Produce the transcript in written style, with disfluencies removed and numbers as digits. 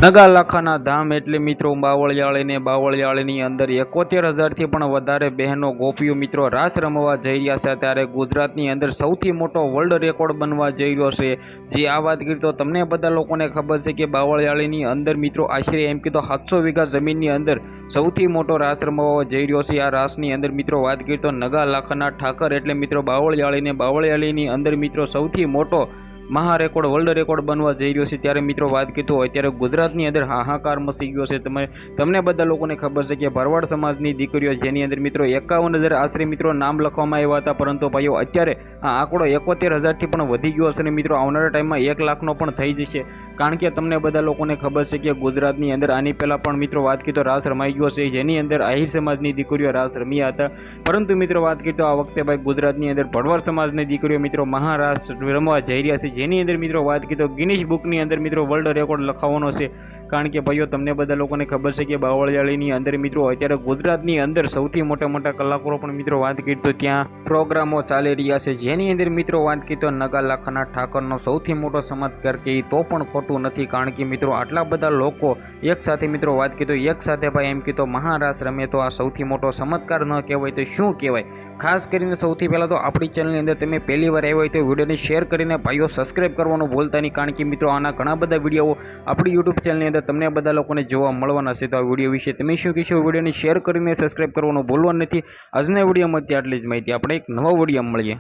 નગા લાખાના ધામ એટલે મિત્રો બાવળિયાળીની અંદર 71,000થી પણ વધારે બહેનો ગોપીઓ મિત્રો રાસ રમવા જઈ રહ્યા છે। ત્યારે ગુજરાતની અંદર સૌથી મોટો વર્લ્ડ રેકોર્ડ બનવા જઈ રહ્યો છે। જે આ વાત કરી તો તમને બધા લોકોને ખબર છે કે બાવળિયાળીની અંદર મિત્રો આશરે એમ કીધો 700 વીઘા જમીનની અંદર સૌથી મોટો રાસ રમવા જઈ રહ્યો છે। આ રાસની અંદર મિત્રો વાત કરી તો નગા લાખાના ઠાકર એટલે મિત્રો બાવળિયાળીની અંદર મિત્રો સૌથી મોટો મહા રેકોર્ડ વર્લ્ડ રેકોર્ડ બનવા જઈ રહ્યો છે। ત્યારે મિત્રો વાત કીધું હોય ત્યારે ગુજરાતની અંદર હાહાકાર મચી ગયો છે। તમને બધા લોકોને ખબર છે કે ભરવાડ સમાજની દીકરીઓ જેની અંદર મિત્રો 51,000 આશરે મિત્રો નામ લખવામાં આવ્યા હતા, પરંતુ ભાઈઓ અત્યારે આ આંકડો 71,000થી પણ વધી ગયો છે અને મિત્રો આવનારા ટાઈમમાં 1 લાખનો પણ થઈ જશે। કારણ કે તમને બધા લોકોને ખબર છે કે ગુજરાતની અંદર આની પહેલાં પણ મિત્રો વાત કરી તો રાસ રમાઈ ગયો છે, જેની અંદર આહિર સમાજની દીકરીઓ રાસ રમ્યા હતા, પરંતુ મિત્રો વાત કરી તો આ વખતે ભાઈ ગુજરાતની અંદર ભરવાડ સમાજની દીકરીઓ મિત્રો મહારાસ રમવા જઈ રહ્યા છે, જેની અંદર મિત્રો વાત કરી તો ગિનીશ બુકની અંદર મિત્રો વર્લ્ડ રેકોર્ડ લખાવવાનો છે। કારણ કે ભાઈઓ તમને બધા લોકોને ખબર છે કે બાવળિયાળીની અંદર મિત્રો અત્યારે ગુજરાતની અંદર સૌથી મોટા કલાકારો પણ મિત્રો વાત કરી તો ત્યાં પ્રોગ્રામો ચાલી રહ્યા છે, જેની અંદર મિત્રો વાત કરી તો નગા લાખાના ઠાકરનો સૌથી મોટો ચમત્કાર કે તો પણ ખોટું નથી। કારણ કે મિત્રો આટલા બધા લોકો એક સાથે મિત્રો વાત કરી તો એક સાથે ભાઈ એમ કીધો મહારાસ રમે તો આ સૌથી મોટો ચમત્કાર ન કહેવાય તો શું કહેવાય। ખાસ કરીને સૌથી પહેલાં તો આપણી ચેનલની અંદર તમે પહેલી વાર આવ્યા હોય તો વિડીયોને શેર કરીને ભાઈઓ સબસ્ક્રાઈબ કરવાનું ભૂલતા નહીં। કારણ કે મિત્રો આના ઘણા બધા વિડીયો આપણી યુટ્યુબ ચેનલની અંદર તમને બધા લોકોને જોવા મળવાના છે। તો આ વિડીયો વિશે તમે શું કહેશો? વિડીયોને શેર કરીને સબસ્ક્રાઈબ કરવાનું ભૂલવાનું નથી। આજના વિડીયોમાં આટલી જ માહિતી, આપણે એક નવા વિડીયો મળીએ।